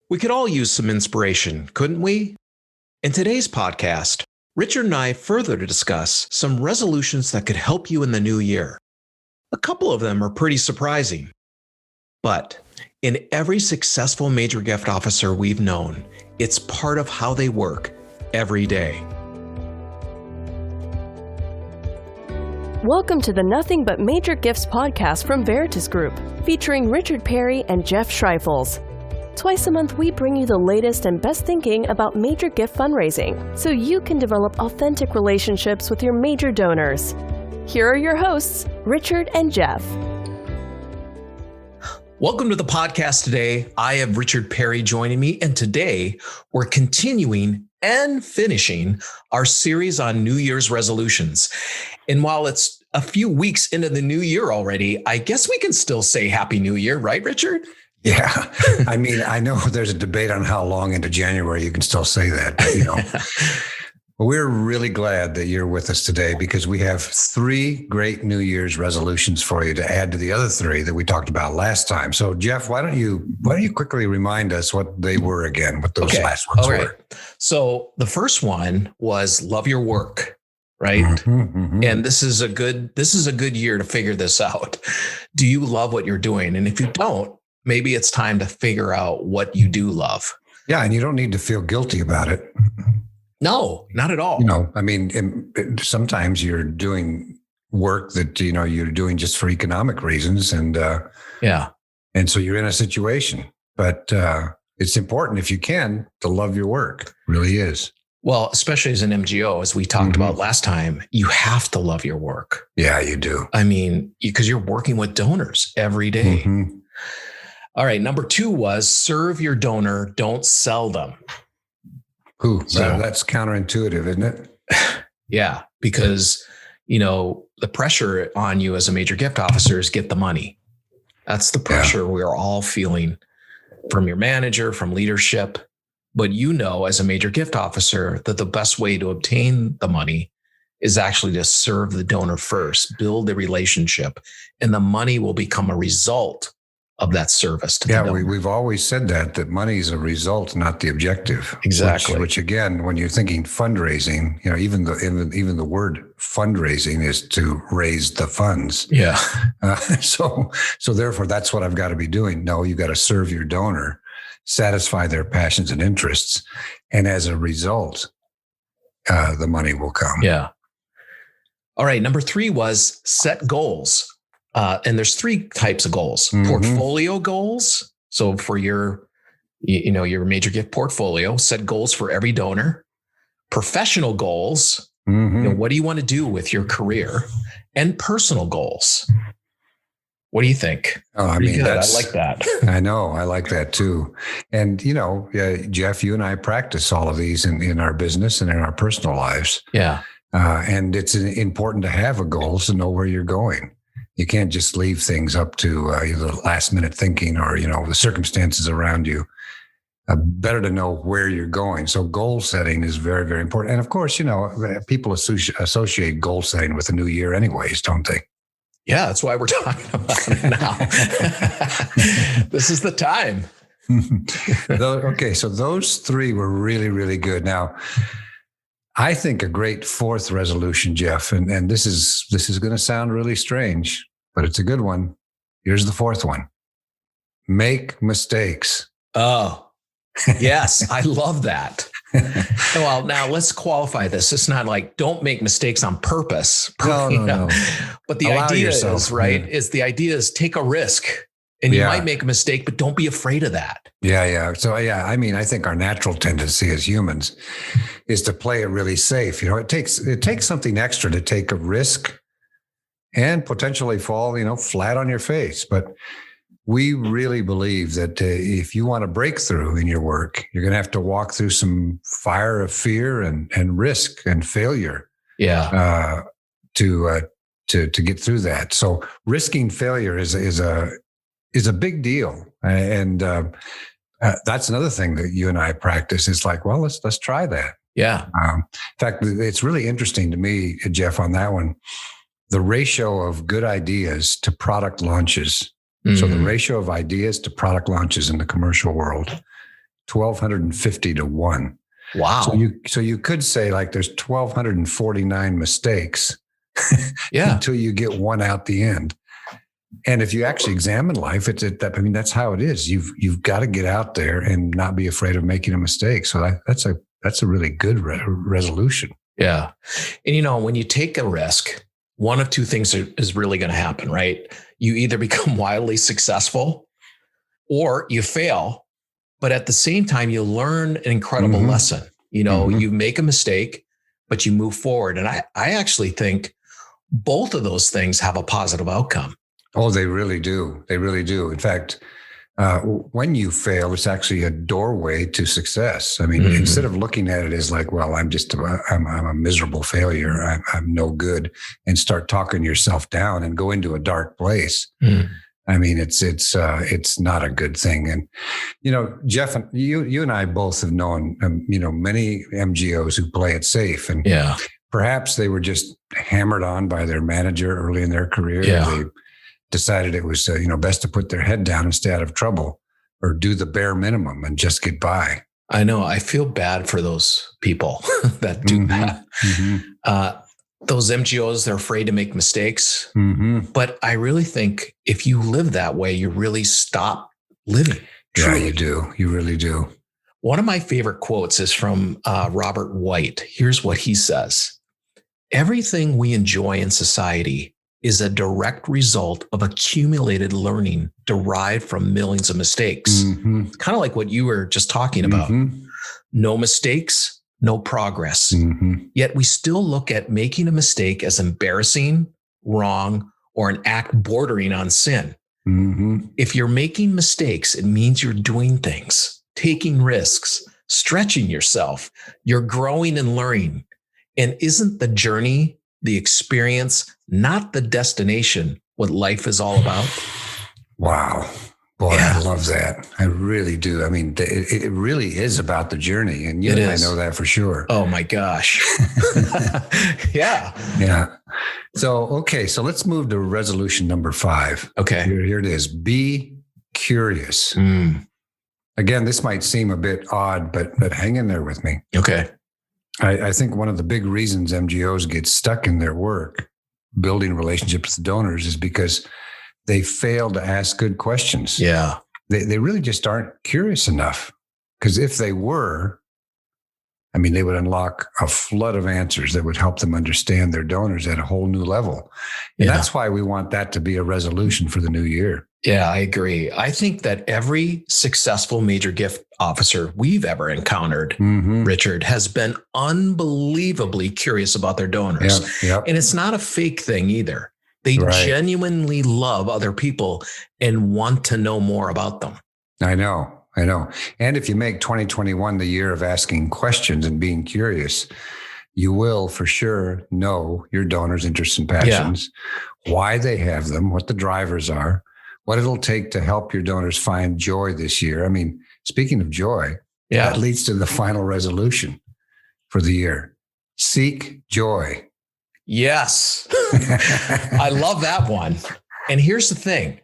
We could all use some inspiration, couldn't we? In today's podcast, Richard and I further discuss some resolutions that could help you in the new year. A couple of them are pretty surprising. But in every successful major gift officer we've known, it's part of how they work every day. Welcome to the Nothing But Major Gifts podcast from Veritas Group, featuring Richard Perry and Jeff Schreifels. Twice a month, we bring you the latest and best thinking about major gift fundraising, so you can develop authentic relationships with your major donors. Here are your hosts, Richard and Jeff. Welcome to the podcast today. I have Richard Perry joining me, and today we're continuing and finishing our series on New Year's resolutions. And while it's a few weeks into the new year already, I guess we can still say Happy New Year, right, Richard? Yeah. I mean, I know there's a debate on how long into January you can still say that, but, we're really glad that you're with us today because we have 3 great New Year's resolutions for you to add to the other 3 that we talked about last time. So Jeff, why don't you quickly remind us what they were again, what those last ones were? So the first one was love your work, right? And this is a good year to figure this out. Do you love what you're doing? And if you don't, maybe it's time to figure out what you do love. Yeah. And you don't need to feel guilty about it. No, not at all. I mean, sometimes you're doing work that, you're doing just for economic reasons. And and so you're in a situation, but it's important if you can to love your work. It really is. Well, especially as an MGO, as we talked about last time, you have to love your work. Yeah, you do. I mean, because you're working with donors every day. All right. Number 2 was serve your donor, don't sell them. That's counterintuitive, isn't it? Yeah, because, the pressure on you as a major gift officer is get the money. That's the pressure we're all feeling from your manager, from leadership. But as a major gift officer, that the best way to obtain the money is actually to serve the donor first, build the relationship, and the money will become a result of that service to the donor. We've always said that money is a result, not the objective. Exactly. Which again, when you're thinking fundraising, even the word fundraising is to raise the funds. Yeah. So therefore, that's what I've got to be doing. No, you got to serve your donor, satisfy their passions and interests, and as a result, the money will come. Yeah. All right. Number 3 was set goals. And there's 3 types of goals. Portfolio goals. So for your major gift portfolio, set goals for every donor. Professional goals. What do you want to do with your career? And personal goals. What do you think? Oh, I mean, I like that. I know. I like that too. And, Jeff, you and I practice all of these in our business and in our personal lives. Yeah. And it's important to have a goal to know where you're going. You can't just leave things up to the last minute thinking or, the circumstances around you. Better to know where you're going. So goal setting is very, very important. And of course, people associate goal setting with the new year anyways, don't they? Yeah, that's why we're talking about it now. This is the time. Okay, so those 3 were really, really good. Now, I think a great 4th resolution, Jeff, and this is going to sound really strange, but it's a good one. Here's the 4th one. Make mistakes. Oh, yes. I love that. Well, now let's qualify this. It's not like don't make mistakes on purpose. No. But the idea is take a risk. And you might make a mistake, but don't be afraid of that. Yeah. So, I mean, I think our natural tendency as humans is to play it really safe. It takes something extra to take a risk and potentially fall, flat on your face. But we really believe that if you want a breakthrough in your work, you're going to have to walk through some fire of fear and risk and failure. Yeah. To get through that. So risking failure is a big deal. And that's another thing that you and I practice. It's like, well, let's try that. Yeah. In fact, it's really interesting to me, Jeff, on that one, the ratio of good ideas to product launches. Mm-hmm. So the ratio of ideas to product launches in the commercial world 1,250 to 1. Wow. So you could say like there's 1,249 mistakes until you get one out the end. And if you actually examine life, that's how it is. You've got to get out there and not be afraid of making a mistake. So that's a really good resolution. Yeah. And when you take a risk, one of two things is really going to happen, right? You either become wildly successful or you fail, but at the same time, you learn an incredible lesson. You make a mistake, but you move forward. And I actually think both of those things have a positive outcome. Oh, they really do. They really do. In fact, when you fail, it's actually a doorway to success. I mean, instead of looking at it as like, well, I'm a miserable failure. I'm no good, and start talking yourself down and go into a dark place. I mean, it's not a good thing. And, Jeff, you and I both have known, many MGOs who play it safe, and perhaps they were just hammered on by their manager early in their career. They decided it was, best to put their head down and stay out of trouble, or do the bare minimum and just get by. I know. I feel bad for those people that do that. Those MGOs, they're afraid to make mistakes. But I really think if you live that way, you really stop living. Truly. Yeah, you do. You really do. One of my favorite quotes is from Robert White. Here's what he says. Everything we enjoy in society is a direct result of accumulated learning derived from millions of mistakes. Kind of like what you were just talking about. No mistakes, no progress. Yet we still look at making a mistake as embarrassing, wrong, or an act bordering on sin. If you're making mistakes, it means you're doing things, taking risks, stretching yourself. You're growing and learning. And isn't the journey, the experience, not the destination, what life is all about? Wow. Boy, I love that. I really do. I mean, it really is about the journey. And you and I know that for sure. Oh my gosh. Yeah. So let's move to resolution number 5. Okay. Here it is. Be curious. Again, this might seem a bit odd, but hang in there with me. Okay. I think one of the big reasons MGOs get stuck in their work, building relationships with donors, is because they fail to ask good questions. Yeah. They really just aren't curious enough. Because if they were, they would unlock a flood of answers that would help them understand their donors at a whole new level. And that's why we want that to be a resolution for the new year. Yeah, I agree. I think that every successful major gift officer we've ever encountered, Richard, has been unbelievably curious about their donors. And it's not a fake thing either. They genuinely love other people and want to know more about them. I know. And if you make 2021 the year of asking questions and being curious, you will for sure know your donors' interests and passions, why they have them, what the drivers are, what it'll take to help your donors find joy this year. Speaking of joy, that leads to the final resolution for the year. Seek joy. Yes. I love that one. And here's the thing.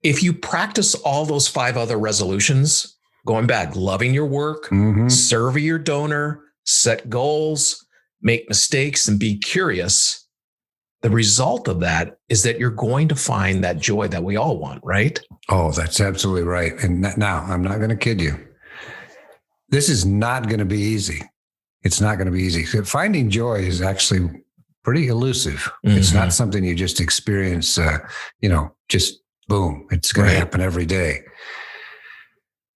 If you practice all those 5 other resolutions, going back, loving your work, serve your donor, set goals, make mistakes, and be curious, the result of that is that you're going to find that joy that we all want, right? Oh, that's absolutely right. And now, I'm not going to kid you. This is not going to be easy. It's not going to be easy. Finding joy is actually pretty elusive. It's not something you just experience, just boom. It's going to happen every day.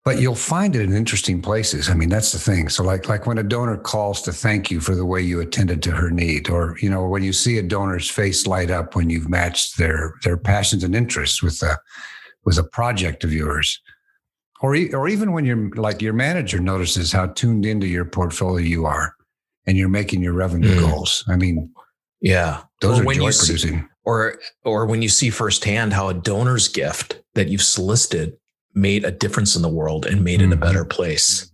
But you'll find it in interesting places. That's the thing. So like when a donor calls to thank you for the way you attended to her need, or, when you see a donor's face light up when you've matched their passions and interests with a project of yours, or even when your manager notices how tuned into your portfolio you are and you're making your revenue goals. Those are joy producing. Or when you see firsthand how a donor's gift that you've solicited made a difference in the world and made it a better place.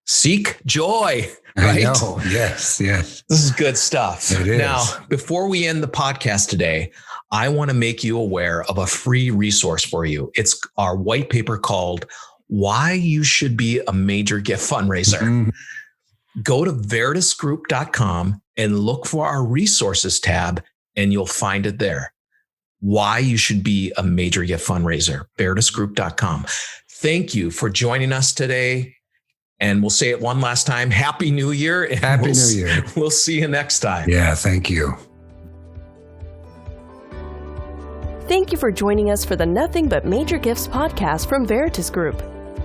Seek joy, right? I know. Yes. This is good stuff. It is. Now, before we end the podcast today, I want to make you aware of a free resource for you. It's our white paper called why you should be a major gift fundraiser. Mhm. Go to veritasgroup.com and look for our resources tab, and you'll find it there. Why you should be a major gift fundraiser, veritasgroup.com. Thank you for joining us today. And we'll say it one last time. Happy New Year. And Happy New Year. We'll see you next time. Yeah, thank you. Thank you for joining us for the Nothing But Major Gifts podcast from Veritas Group.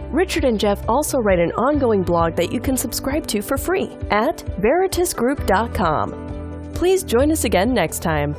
Richard and Jeff also write an ongoing blog that you can subscribe to for free at veritasgroup.com. Please join us again next time.